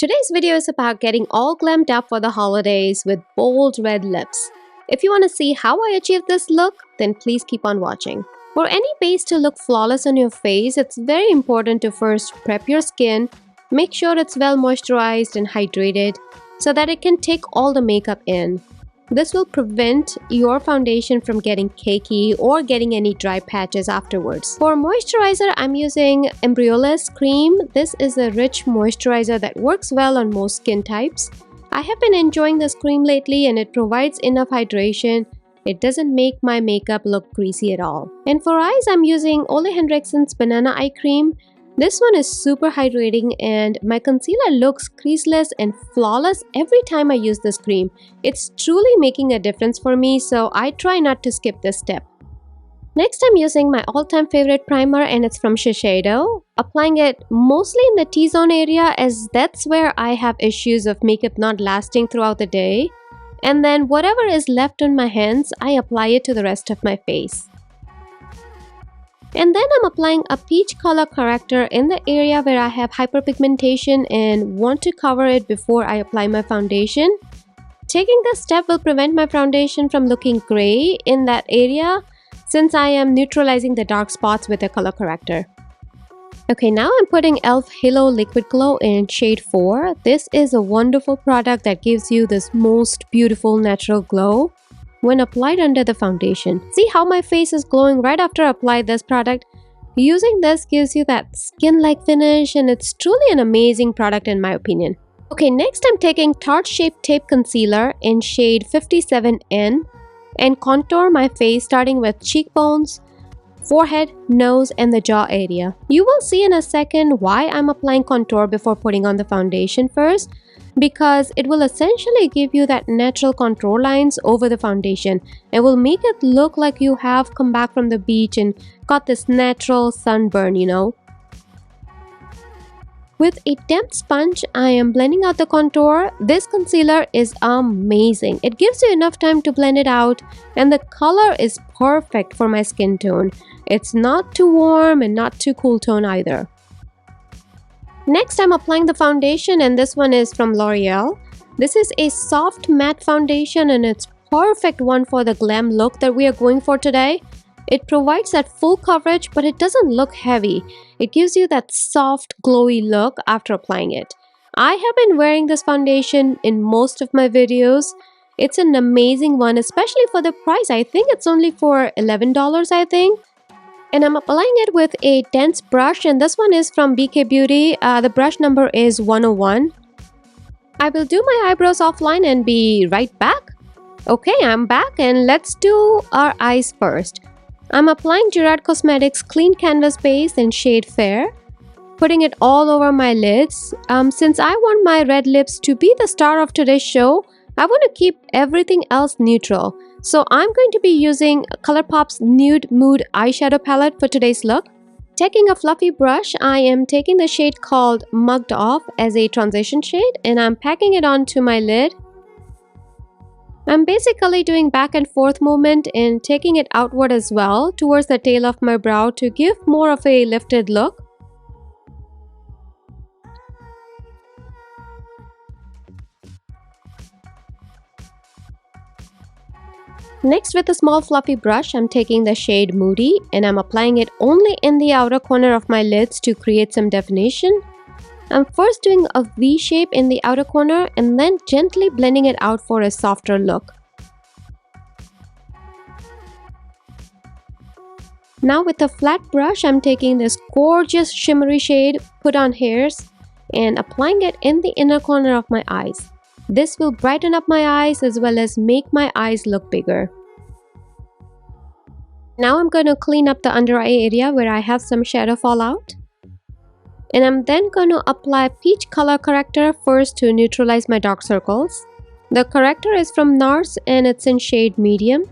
Today's video is about getting all glammed up for the holidays with bold red lips. If you want to see how I achieved this look, then please keep on watching. For any base to look flawless on your face, it's very important to first prep your skin, make sure it's well moisturized and hydrated so that it can take all the makeup in. This will prevent your foundation from getting cakey or getting any dry patches afterwards. For moisturizer, I'm using Embryoless Cream. This is a rich moisturizer that works well on most skin types. I have been enjoying this cream lately and it provides enough hydration. It doesn't make my makeup look greasy at all. And for eyes, I'm using Ole Henriksen's Banana Eye Cream. This one is super hydrating and my concealer looks creaseless and flawless every time I use this cream. It's truly making a difference for me, so I try not to skip this step. Next, I'm using my all-time favorite primer and it's from Shiseido. Applying it mostly in the T-zone area as that's where I have issues of makeup not lasting throughout the day. And then whatever is left on my hands, I apply it to the rest of my face. And then I'm applying a peach color corrector in the area where I have hyperpigmentation and want to cover it before I apply my foundation. Taking this step will prevent my foundation from looking gray in that area since I am neutralizing the dark spots with a color corrector. Okay, now I'm putting e.l.f. Halo Liquid Glow in shade 4. This is a wonderful product that gives you this most beautiful natural glow when applied under the foundation. See how my face is glowing right after I applied this product? Using this gives you that skin-like finish and it's truly an amazing product in my opinion. Okay, next I'm taking Tarte Shape Tape Concealer in shade 57N and contour my face starting with cheekbones, forehead, nose, and the jaw area. You will see in a second why I'm applying contour before putting on the foundation first, because it will essentially give you that natural contour lines over the foundation. It will make it look like you have come back from the beach and got this natural sunburn, you know. With a damp sponge, I am blending out the contour. This concealer is amazing. It gives you enough time to blend it out and the color is perfect for my skin tone. It's not too warm and not too cool tone either. Next, I'm applying the foundation and this one is from L'Oreal. This is a soft matte foundation and it's perfect one for the glam look that we are going for today. It provides that full coverage but it doesn't look heavy. It gives you that soft glowy look after applying it. I have been wearing this foundation in most of my videos. It's an amazing one, especially for the price. I think it's only for $11 I think. And I'm applying it with a dense brush and this one is from BK Beauty. The brush number is 101. I will do my eyebrows offline and be right back. Okay, I'm back and let's do our eyes first. I'm applying Gerard Cosmetics Clean Canvas Base in shade Fair, putting it all over my lids. Since I want my red lips to be the star of today's show, I want to keep everything else neutral. So I'm going to be using ColourPop's Nude Mood eyeshadow palette for today's look. Taking a fluffy brush, I am taking the shade called Mugged Off as a transition shade and I'm packing it onto my lid. I'm basically doing back and forth movement and taking it outward as well towards the tail of my brow to give more of a lifted look. Next, with a small fluffy brush, I'm taking the shade Moody and I'm applying it only in the outer corner of my lids to create some definition. I'm first doing a V shape in the outer corner and then gently blending it out for a softer look. Now with a flat brush, I'm taking this gorgeous shimmery shade Put On Hairs and applying it in the inner corner of my eyes. This will brighten up my eyes as well as make my eyes look bigger. Now I'm going to clean up the under eye area where I have some shadow fallout. And I'm then going to apply peach color corrector first to neutralize my dark circles. The corrector is from NARS and it's in shade medium.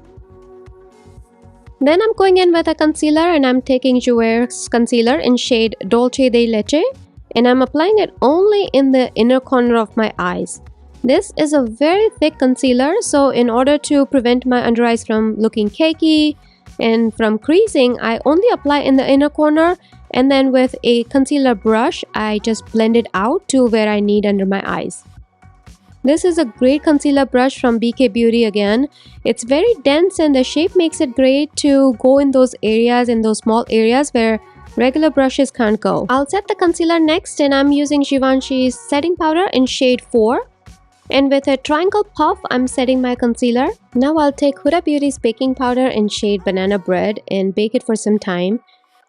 Then I'm going in with a concealer and I'm taking Jouer's concealer in shade Dolce de Leche and I'm applying it only in the inner corner of my eyes. This is a very thick concealer, so in order to prevent my under eyes from looking cakey, And from creasing, I only apply in the inner corner, and then with a concealer brush, I just blend it out to where I need under my eyes. This is a great concealer brush from BK Beauty again. It's very dense and the shape makes it great to go in those areas, in those small areas where regular brushes can't go. I'll set the concealer next, and I'm using Givenchy's setting powder in shade 4. And with a triangle puff, I'm setting my concealer. Now I'll take Huda Beauty's baking powder in shade Banana Bread and bake it for some time.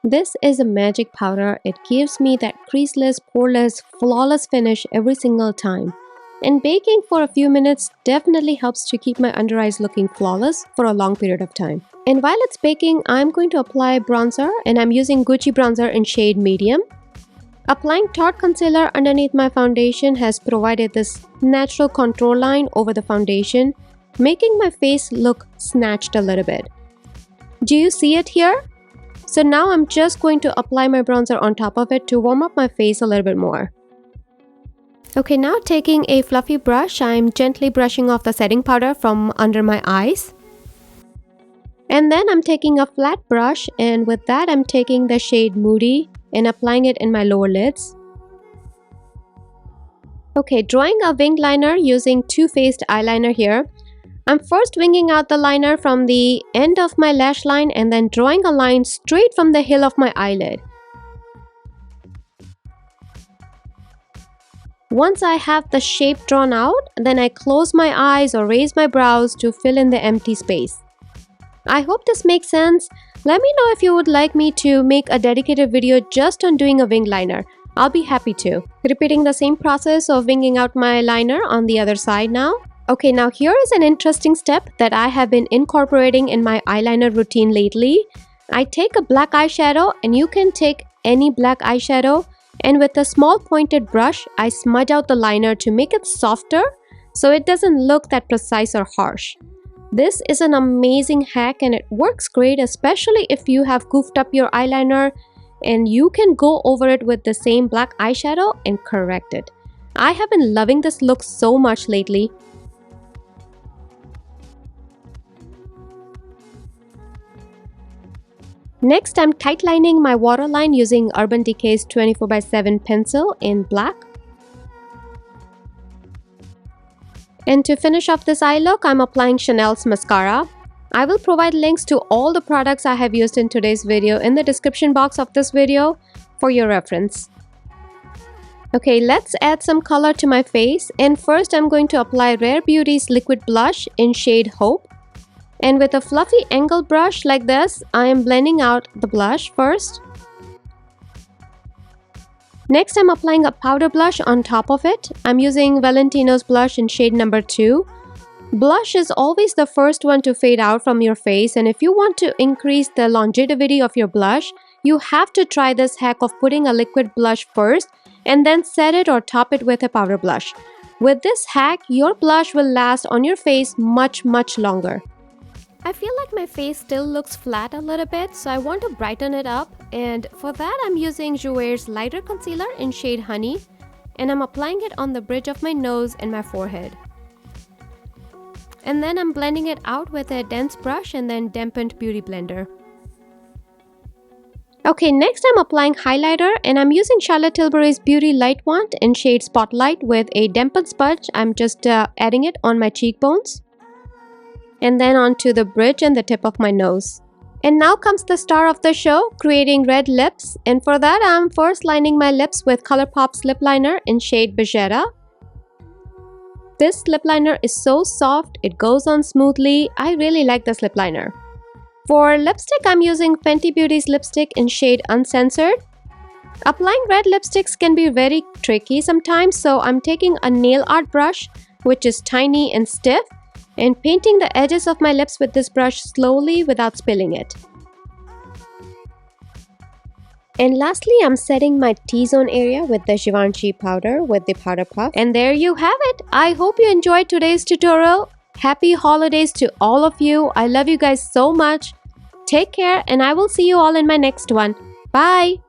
This is a magic powder. It gives me that creaseless, poreless, flawless finish every single time. And baking for a few minutes definitely helps to keep my under eyes looking flawless for a long period of time. And while it's baking, I'm going to apply bronzer, and I'm using Gucci bronzer in shade Medium. Applying Tarte concealer underneath my foundation has provided this natural contour line over the foundation, making my face look snatched a little bit. Do you see it here? So now I'm just going to apply my bronzer on top of it to warm up my face a little bit more. Okay, now taking a fluffy brush, I'm gently brushing off the setting powder from under my eyes. And then I'm taking a flat brush, and with that I'm taking the shade Moody and applying it in my lower lids. Okay, drawing a winged liner using two-faced eyeliner here. I'm first winging out the liner from the end of my lash line and then drawing a line straight from the heel of my eyelid. Once I have the shape drawn out, then I close my eyes or raise my brows to fill in the empty space. I hope this makes sense. Let me know if you would like me to make a dedicated video just on doing a wing liner. I'll be happy to. Repeating the same process of winging out my liner on the other side now. Okay, now here is an interesting step that I have been incorporating in my eyeliner routine lately. I take a black eyeshadow, and you can take any black eyeshadow, and with a small pointed brush, I smudge out the liner to make it softer so it doesn't look that precise or harsh. This is an amazing hack and it works great, especially if you have goofed up your eyeliner and you can go over it with the same black eyeshadow and correct it. I have been loving this look so much lately. Next, I'm tightlining my waterline using Urban Decay's 24x7 pencil in black. And to finish off this eye look, I'm applying Chanel's mascara. I will provide links to all the products I have used in today's video in the description box of this video for your reference. Okay, let's add some color to my face, and first I'm going to apply Rare Beauty's liquid blush in shade Hope. And with a fluffy angle brush like this, I am blending out the blush first. Next, I'm applying a powder blush on top of it. I'm using Valentino's blush in shade number 2. Blush is always the first one to fade out from your face, and if you want to increase the longevity of your blush, you have to try this hack of putting a liquid blush first and then set it or top it with a powder blush. With this hack, your blush will last on your face much longer. I feel like my face still looks flat a little bit, so I want to brighten it up, and for that I'm using Jouer's lighter concealer in shade Honey, and I'm applying it on the bridge of my nose and my forehead. And then I'm blending it out with a dense brush and then dampened beauty blender. Okay, next I'm applying highlighter, and I'm using Charlotte Tilbury's Beauty Light Wand in shade Spotlight with a dampened smudge. I'm just adding it on my cheekbones. And then onto the bridge and the tip of my nose. And now comes the star of the show, creating red lips. And for that, I'm first lining my lips with ColourPop's lip liner in shade Begetta. This lip liner is so soft, it goes on smoothly. I really like this lip liner. For lipstick, I'm using Fenty Beauty's lipstick in shade Uncensored. Applying red lipsticks can be very tricky sometimes, so I'm taking a nail art brush, which is tiny and stiff, and painting the edges of my lips with this brush slowly without spilling it. And lastly, I'm setting my T-zone area with the Givenchy powder with the powder puff. And there you have it. I hope you enjoyed today's tutorial. Happy holidays to all of you. I love you guys so much. Take care, and I will see you all in my next one. Bye!